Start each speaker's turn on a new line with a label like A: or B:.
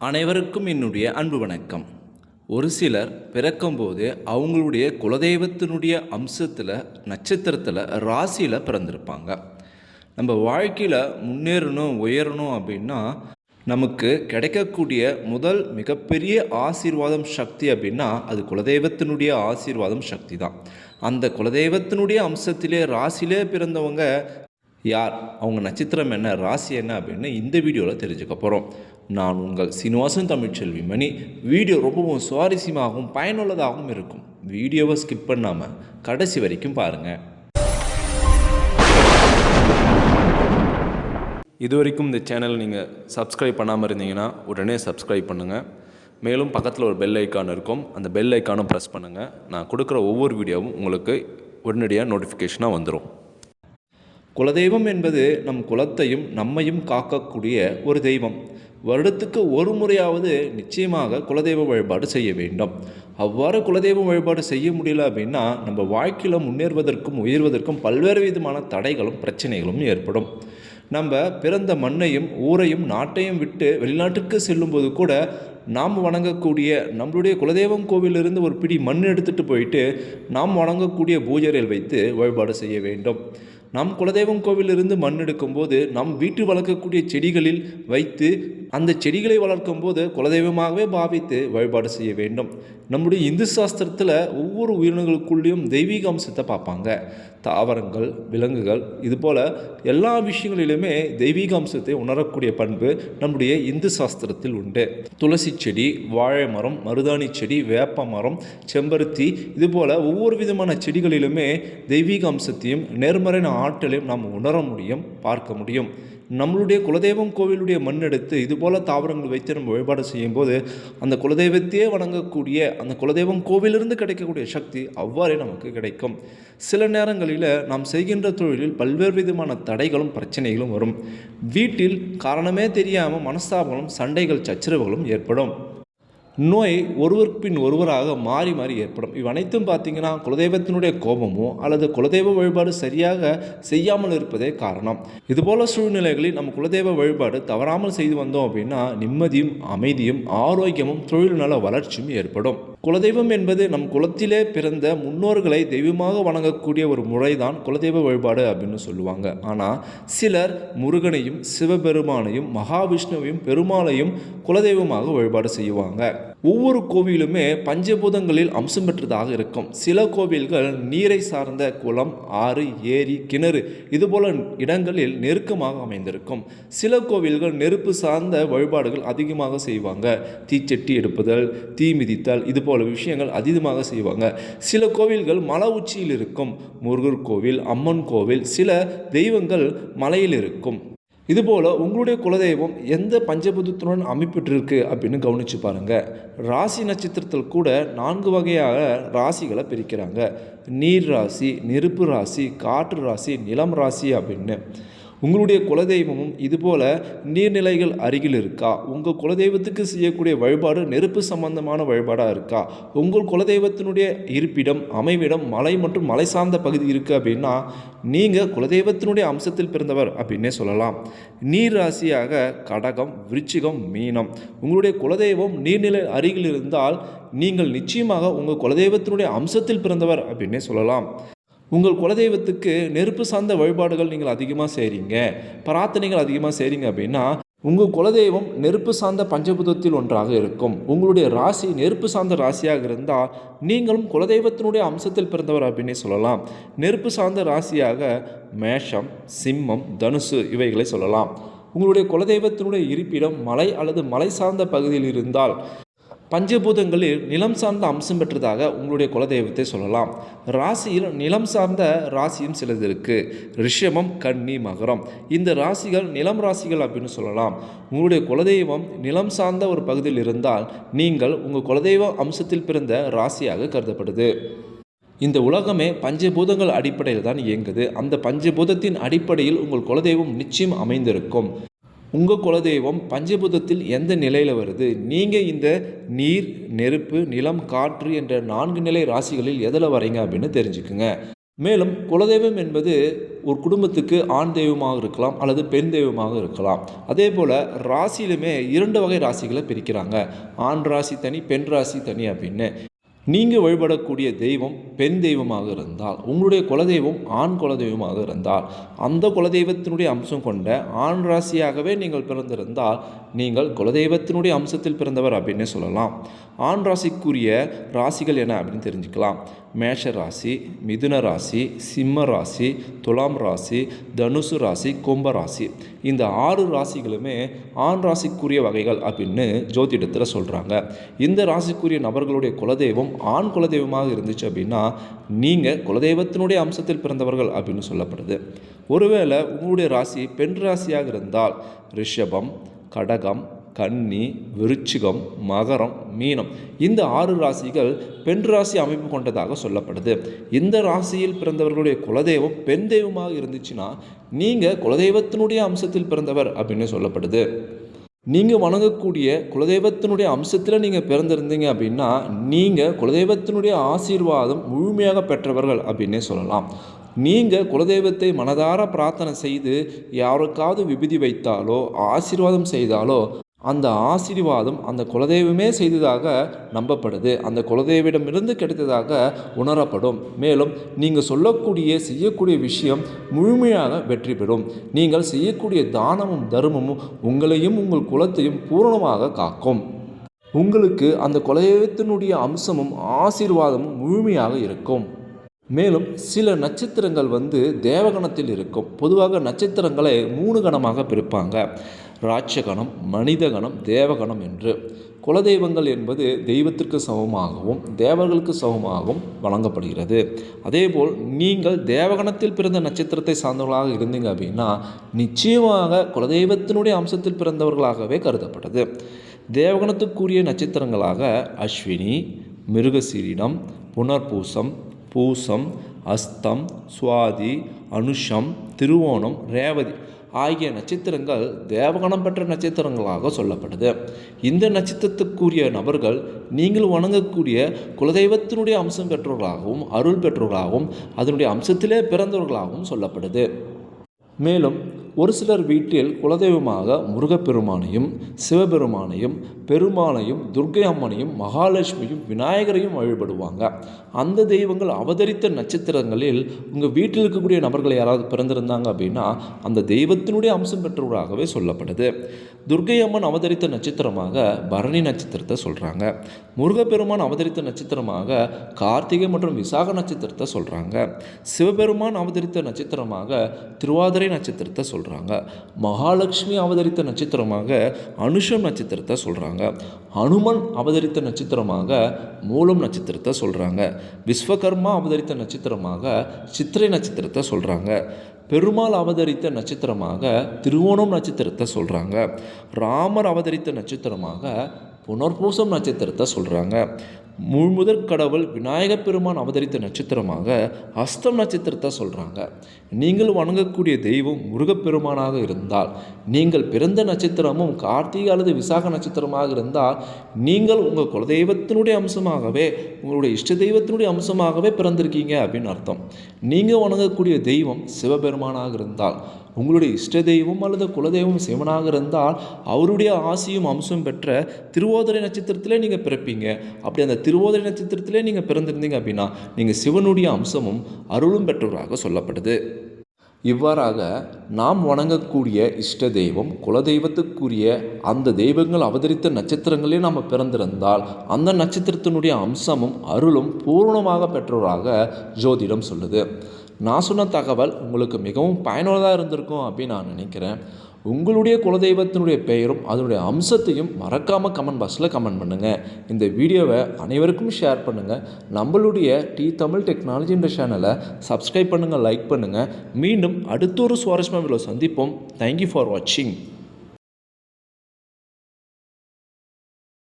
A: அனைவருக்கும் என்னுடைய அன்பு வணக்கம். ஒரு சிலர் பிறக்கும்போது அவங்களுடைய குலதெய்வத்தினுடைய அம்சத்தில், நட்சத்திரத்தில், ராசியில் பிறந்திருப்பாங்க. நம்ம வாழ்க்கையில் முன்னேறணும், உயரணும் அப்படின்னா நமக்கு கிடைக்கக்கூடிய முதல் மிகப்பெரிய ஆசீர்வாதம் சக்தி அப்படின்னா அது குலதெய்வத்தினுடைய ஆசீர்வாதம் சக்தி தான். அந்த குலதெய்வத்தினுடைய அம்சத்திலே ராசியிலே பிறந்தவங்க யார், அவங்க நட்சத்திரம் என்ன, ராசி என்ன அப்படின்னு இந்த வீடியோவில் தெரிஞ்சுக்க போகிறோம். நான் உங்கள் சீனிவாசன் தமிழ்ச்செல்வி மணி. வீடியோ ரொம்பவும் சுவாரஸ்யமாகவும் பயனுள்ளதாகவும் இருக்கும். வீடியோவை ஸ்கிப் பண்ணாமல் கடைசி வரைக்கும் பாருங்கள். இது வரைக்கும் இந்த சேனல் நீங்கள் சப்ஸ்கிரைப் பண்ணாமல் இருந்தீங்கன்னா உடனே சப்ஸ்கிரைப் பண்ணுங்கள். மேலும் பக்கத்தில் ஒரு பெல் ஐக்கான் இருக்கும், அந்த பெல் ஐக்கானும் ப்ரெஸ் பண்ணுங்கள். நான் கொடுக்குற ஒவ்வொரு வீடியோவும் உங்களுக்கு உடனடியாக நோட்டிஃபிகேஷனாக வந்துடும். குலதெய்வம் என்பது நம் குலத்தையும் நம்மையும் காக்கக்கூடிய ஒரு தெய்வம். வருடத்துக்கு ஒரு முறையாவது நிச்சயமாக குலதெய்வ வழிபாடு செய்ய வேண்டும். அவ்வாறு குலதெய்வ வழிபாடு செய்ய முடியல அப்படின்னா நம்ம வாழ்க்கையில் முன்னேறுவதற்கும் உயர்வதற்கும் பல்வேறு விதமான தடைகளும் பிரச்சனைகளும் ஏற்படும். நம்ம பிறந்த மண்ணையும் ஊரையும் நாட்டையும் விட்டு வெளிநாட்டுக்கு செல்லும்போது கூட நாம் வணங்கக்கூடிய நம்மளுடைய குலதெய்வம் கோவிலிருந்து ஒரு பிடி மண் எடுத்துகிட்டு போயிட்டு நாம் வணங்கக்கூடிய பூஜைகள் வைத்து வழிபாடு செய்ய வேண்டும். நம் குலதெய்வம் கோவிலிருந்து மண் எடுக்கும்போது நம் வீட்டு வளர்க்கக்கூடிய செடிகளில் வைத்து அந்த செடிகளை வளர்க்கும் போது குலதெய்வமாகவே பாவித்து வழிபாடு செய்ய வேண்டும். நம்முடைய இந்து சாஸ்திரத்தில் ஒவ்வொரு உயிரினங்களுக்குள்ளேயும் தெய்வீக அம்சத்தை பார்ப்பாங்க. தாவரங்கள், விலங்குகள், இதுபோல் எல்லா விஷயங்களிலுமே தெய்வீக அம்சத்தை உணரக்கூடிய பண்பு நம்முடைய இந்து சாஸ்திரத்தில் உண்டு. துளசி செடி, வாழை மரம், மருதாணி செடி, வேப்ப மரம், செம்பருத்தி, இதுபோல் ஒவ்வொரு விதமான செடிகளிலுமே தெய்வீக அம்சத்தையும் நேர்மறையான ஆற்றலையும் நாம் உணர முடியும், பார்க்க முடியும். நம்மளுடைய குலதெய்வம் கோவிலுடைய மண் எடுத்து இதுபோல் தாவரங்கள் வைத்து நம்ம வழிபாடு செய்யும்போது அந்த குலதெய்வத்தையே வணங்கக்கூடிய அந்த குலதெய்வம் கோவிலிருந்து கிடைக்கக்கூடிய சக்தி அவ்வாறே நமக்கு கிடைக்கும். சில நேரங்களில் நாம் செய்கின்ற தொழிலில் பல்வேறு விதமான தடைகளும் பிரச்சனைகளும் வரும். வீட்டில் காரணமே தெரியாமல் மனஸ்தாபங்களும் சண்டைகள் சச்சரவுகளும் ஏற்படும். நோய் ஒருவருக்கு பின் ஒருவராக மாறி மாறி ஏற்படும். இவ்வனைத்தும் பார்த்திங்கன்னா குலதெய்வத்தினுடைய கோபமோ அல்லது குலதெய்வ வழிபாடு சரியாக செய்யாமல் இருப்பதே காரணம். இதுபோல் சூழ்நிலைகளில் நம்ம குலதெய்வ வழிபாடு தவறாமல் செய்து வந்தோம் அப்படின்னா நிம்மதியும் அமைதியும் ஆரோக்கியமும் தொழில் நல வளர்ச்சியும் ஏற்படும். குலதெய்வம் என்பது நம் குலத்திலே பிறந்த முன்னோர்களை தெய்வமாக வணங்கக்கூடிய ஒரு முறைதான் குலதெய்வ வழிபாடு அப்படின்னு சொல்லுவாங்க. ஆனால் சிலர் முருகனையும் சிவபெருமானையும் மகாவிஷ்ணுவையும் பெருமாளையும் குலதெய்வமாக வழிபாடு செய்வாங்க. ஒவ்வொரு கோவிலுமே பஞ்சபூதங்களில் அம்சம் பெற்றதாக இருக்கும். சில கோவில்கள் நீரை சார்ந்த குளம், ஆறு, ஏரி, கிணறு இதுபோல இடங்களில் நெருக்கமாக அமைந்திருக்கும். சில கோவில்கள் நெருப்பு சார்ந்த வழிபாடுகள் அதிகமாக செய்வாங்க. தீச்சட்டி எடுப்புதல், தீ மிதித்தல் இதுபோல விஷயங்கள் அதிகமாக செய்வாங்க. சில கோவில்கள் மலை உச்சியில் இருக்கும். முருகர் கோவில், அம்மன் கோவில், சில தெய்வங்கள் மலையில் இருக்கும். இதுபோல் உங்களுடைய குலதெய்வம் எந்த பஞ்சபூதத்துடன் அமைப்பெற்றிருக்கு அப்படின்னு கவனித்து பாருங்கள். ராசி நட்சத்திரத்தில் கூட 4 வகையாக ராசிகளை பிரிக்கிறாங்க. நீர் ராசி, நெருப்பு ராசி, காற்று ராசி, நிலம் ராசி அப்படின்னு. உங்களுடைய குலதெய்வமும் இதுபோல் நீர்நிலைகள் அருகில் இருக்கா? உங்கள் குலதெய்வத்துக்கு செய்யக்கூடிய வழிபாடு நெருப்பு சம்பந்தமான வழிபாடாக இருக்கா? உங்கள் குலதெய்வத்தினுடைய இருப்பிடம், அமைவிடம் மலை மற்றும் மலை சார்ந்த பகுதி இருக்குது அப்படின்னா நீங்கள் குலதெய்வத்தினுடைய அம்சத்தில் பிறந்தவர் அப்படின்னே சொல்லலாம். நீர் ராசியாக கடகம், விருச்சிகம், மீனம். உங்களுடைய குலதெய்வம் நீர்நிலை அருகில் இருந்தால் நீங்கள் நிச்சயமாக உங்கள் குலதெய்வத்தினுடைய அம்சத்தில் பிறந்தவர் அப்படின்னே சொல்லலாம். உங்கள் குலதெய்வத்துக்கு நெருப்பு சார்ந்த வழிபாடுகள் நீங்கள் அதிகமாக செய்கிறீங்க, பிரார்த்தனைகள் அதிகமாக செய்கிறீங்க அப்படின்னா உங்கள் குலதெய்வம் நெருப்பு சார்ந்த பஞ்சபூதத்தில் ஒன்றாக இருக்கும். உங்களுடைய ராசி நெருப்பு சார்ந்த ராசியாக இருந்தால் நீங்களும் குலதெய்வத்தினுடைய அம்சத்தில் பிறந்தவர் அப்படின்னே சொல்லலாம். நெருப்பு சார்ந்த ராசியாக மேஷம், சிம்மம், தனுசு இவைகளை சொல்லலாம். உங்களுடைய குலதெய்வத்தினுடைய இருப்பிடம் மலை அல்லது மலை சார்ந்த பகுதியில் இருந்தால் பஞ்சபூதங்களில் நிலம் சார்ந்த அம்சம் பெற்றதாக உங்களுடைய குலதெய்வத்தை சொல்லலாம். ராசியில் நிலம் சார்ந்த ராசியும் சிலது இருக்குது. ரிஷபம், கன்னி, மகரம் இந்த ராசிகள் நிலம் ராசிகள் அப்படின்னு சொல்லலாம். உங்களுடைய குலதெய்வம் நிலம் சார்ந்த ஒரு பகுதியில் இருந்தால் நீங்கள் உங்கள் குலதெய்வ அம்சத்தில் பிறந்த ராசியாக கருதப்படுது. இந்த உலகமே பஞ்சபூதங்கள் அடிப்படையில் தான் இயங்குது. அந்த பஞ்சபூதத்தின் அடிப்படையில் உங்கள் குலதெய்வம் நிச்சயம் அமைந்திருக்கும். உங்கள் குலதெய்வம் பஞ்சபூதத்தில் எந்த நிலையில் வருது? நீங்கள் இந்த நீர், நெருப்பு, நிலம், காற்று என்ற 4 நிலை ராசிகளில் எதில் வரீங்க அப்படின்னு தெரிஞ்சுக்குங்க. மேலும் குலதெய்வம் என்பது ஒரு குடும்பத்துக்கு ஆண் தெய்வமாக இருக்கலாம் அல்லது பெண் தெய்வமாக இருக்கலாம். அதே போல் ராசியிலுமே 2 வகை ராசிகளை பிரிக்கிறாங்க. ஆண் ராசி தனி, பெண் ராசி தனி அப்படின்னு. நீங்கள் வழிபடக்கூடிய தெய்வம் பெண் தெய்வமாக இருந்தால், உங்களுடைய குலதெய்வம் ஆண் குலதெய்வமாக இருந்தால், அந்த குலதெய்வத்தினுடைய அம்சம் கொண்ட ஆண் ராசியாகவே நீங்கள் பிறந்திருந்தால் நீங்கள் குலதெய்வத்தினுடைய அம்சத்தில் பிறந்தவர் அப்படின்னு சொல்லலாம். ஆண் ராசிக்குரிய ராசிகள் என்ன அப்படின்னு தெரிஞ்சுக்கலாம். மேஷ ராசி, மிதுன ராசி, சிம்ம ராசி, துலாம் ராசி, தனுசு ராசி, கும்ப ராசி. இந்த 6 ராசிகளுமே ஆண் ராசிக்குரிய வகைகள் அப்படின்னு ஜோதிடத்தில் சொல்கிறாங்க. இந்த ராசிக்குரிய நபர்களுடைய குலதெய்வம் ஆண் குலதெய்வமாக இருந்துச்சு அப்படின்னா நீங்கள் குலதெய்வத்தினுடைய அம்சத்தில் பிறந்தவர்கள் அப்படின்னு சொல்லப்படுது. ஒருவேளை உங்களுடைய ராசி பெண் ராசியாக இருந்தால் ரிஷபம், கடகம், கன்னி, விருச்சிகம், மகரம், மீனம் இந்த 6 ராசிகள் பெண் ராசி அமைப்பு கொண்டதாக சொல்லப்படுது. இந்த ராசியில் பிறந்தவர்களுடைய குலதெய்வம் பெண் தெய்வமாக இருந்துச்சுன்னா நீங்கள் குலதெய்வத்தினுடைய அம்சத்தில் பிறந்தவர் அப்படின்னு சொல்லப்படுது. நீங்கள் வணங்கக்கூடிய குலதெய்வத்தினுடைய அம்சத்தில் நீங்கள் பிறந்திருந்தீங்க அப்படின்னா நீங்கள் குலதெய்வத்தினுடைய ஆசீர்வாதம் முழுமையாக பெற்றவர்கள் அப்படின்னே சொல்லலாம். நீங்கள் குலதெய்வத்தை மனதார பிரார்த்தனை செய்து யாருக்காவது விபூதி வைத்தாலோ ஆசீர்வாதம் செய்தாலோ அந்த ஆசீர்வாதம் அந்த குலதெய்வமே செய்ததாக நம்பப்படுது. அந்த குலதெய்வமிடமிருந்து கிடைத்ததாக உணரப்படும். மேலும் நீங்கள் செய்யக்கூடிய விஷயம் முழுமையாக வெற்றி பெறும். நீங்கள் செய்யக்கூடிய தானமும் தர்மமும் உங்களையும் உங்கள் குலத்தையும் பூரணமாக காக்கும். உங்களுக்கு அந்த குலதெய்வத்தினுடைய அம்சமும் ஆசீர்வாதமும் முழுமையாக இருக்கும். மேலும் சில நட்சத்திரங்கள் தேவகணத்தில் இருக்கும். பொதுவாக நட்சத்திரங்களை 3 கணமாக பிரிப்பாங்க. ராட்சகணம், மனிதகணம், தேவகணம் என்று. குலதெய்வங்கள் என்பது தெய்வத்திற்கு சமமாகவும் தேவர்களுக்கு சமமாகவும் வழங்கப்படுகிறது. அதேபோல் நீங்கள் தேவகணத்தில் பிறந்த நட்சத்திரத்தை சார்ந்தவர்களாக இருந்தீங்க அப்படின்னா நிச்சயமாக குலதெய்வத்தினுடைய அம்சத்தில் பிறந்தவர்களாகவே கருதப்பட்டது. தேவகணத்துக்குரிய நட்சத்திரங்களாக அஸ்வினி, மிருகசீரிடம், புனர்பூசம், பூசம், அஸ்தம், சுவாதி, அனுஷம், திருவோணம், ரேவதி ஆகிய நட்சத்திரங்கள் தேவகணம் பெற்ற நட்சத்திரங்களாக சொல்லப்படுது. இந்த நட்சத்திரத்துக்குரிய நபர்கள் நீங்கள் வணங்கக்கூடிய குலதெய்வத்தினுடைய அம்சம் பெற்றவர்களாகவும் அருள் பெற்றவர்களாகவும் அதனுடைய அம்சத்திலே பிறந்தவர்களாகவும் சொல்லப்படுது. மேலும் ஒரு சிலர் வீட்டில் குலதெய்வமாக முருகப்பெருமானையும் சிவபெருமானையும் பெருமாளையும் துர்க்கை அம்மனையும் மகாலட்சுமியும் விநாயகரையும் வழிபடுவாங்க. அந்த தெய்வங்கள் அவதரித்த நட்சத்திரங்களில் உங்கள் வீட்டில் இருக்கக்கூடிய நபர்கள் யாராவது பிறந்திருந்தாங்க அப்படின்னா அந்த தெய்வத்தினுடைய அம்சம் பெற்றவர்களாகவே சொல்லப்படுது. துர்க்கை அம்மன் அவதரித்த நட்சத்திரமாக பரணி நட்சத்திரத்தை சொல்கிறாங்க. முருகப்பெருமான் அவதரித்த நட்சத்திரமாக கார்த்திகை மற்றும் விசாக நட்சத்திரத்தை சொல்கிறாங்க. சிவபெருமான் அவதரித்த நட்சத்திரமாக திருவாதிரை நட்சத்திரத்தை சொல்கிறாங்க. மகாலட்சுமி அவதரித்த நட்சத்திரமாக அனுஷம் நட்சத்திரத்தை சொல்கிறாங்க. ஹனுமன் அவதரித்த நட்சத்திரமாக மூலம் நட்சத்திரத்தை சொல்கிறாங்க. விஸ்வகர்மா அவதரித்த நட்சத்திரமாக சித்திரை நட்சத்திரத்தை சொல்கிறாங்க. பெருமாள் அவதரித்த நட்சத்திரமாக திருவோணம் நட்சத்திரத்தை சொல்கிறாங்க. ராமர் அவதரித்த நட்சத்திரமாக புனர்பூசம் நட்சத்திரத்தை சொல்கிறாங்க. முழுமுதற் கடவுள் விநாயக பெருமான் அவதரித்த நட்சத்திரமாக அஸ்தம் நட்சத்திரத்தை சொல்கிறாங்க. நீங்கள் வணங்கக்கூடிய தெய்வம் முருகப்பெருமானாக இருந்தால் நீங்கள் பிறந்த நட்சத்திரமும் கார்த்திகை அல்லது விசாக நட்சத்திரமாக இருந்தால் நீங்கள் உங்கள் குலதெய்வத்தினுடைய அம்சமாகவே உங்களுடைய இஷ்ட தெய்வத்தினுடைய அம்சமாகவே பிறந்திருக்கீங்க அப்படின்னு அர்த்தம். நீங்கள் வணங்கக்கூடிய தெய்வம் சிவபெருமானாக இருந்தால் உங்களுடைய இஷ்ட தெய்வம் அல்லது குலதெய்வம் சிவனாக இருந்தால் அவருடைய ஆசியும் அம்சம் பெற்ற திருவோதரை நட்சத்திரத்திலே நீங்கள் பிறப்பீங்க. அப்படி அந்த திருவோதரை நட்சத்திரத்திலே நீங்கள் பிறந்திருந்தீங்க அப்படின்னா நீங்கள் சிவனுடைய அம்சமும் அருளும் பெற்றவராக சொல்லப்படுது. இவ்வாறாக நாம் வணங்கக்கூடிய இஷ்ட தெய்வம் குலதெய்வத்துக்குரிய அந்த தெய்வங்கள் அவதரித்த நட்சத்திரங்களே நாம் பிறந்திருந்தால் அந்த நட்சத்திரத்தினுடைய அம்சமும் அருளும் பூர்ணமாக பெற்றவராக ஜோதிடம் சொல்லுது. நான் சொன்ன தகவல் உங்களுக்கு மிகவும் பயனுள்ளதாக இருந்திருக்கும் அப்படின்னு நான் நினைக்கிறேன். உங்களுடைய குலதெய்வத்தினுடைய பெயரும் அதனுடைய அம்சத்தையும் மறக்காமல் கமெண்ட் பாக்ஸில் கமெண்ட் பண்ணுங்கள். இந்த வீடியோவை அனைவருக்கும் ஷேர் பண்ணுங்கள். நம்மளுடைய தமிழ் டெக்னாலஜி என்ற சேனலை சப்ஸ்கிரைப் பண்ணுங்கள், லைக் பண்ணுங்கள். மீண்டும் அடுத்த ஒரு சுவாரஸ்யமான வீடியோவில் சந்திப்போம். தேங்க்யூ ஃபார் வாட்சிங்.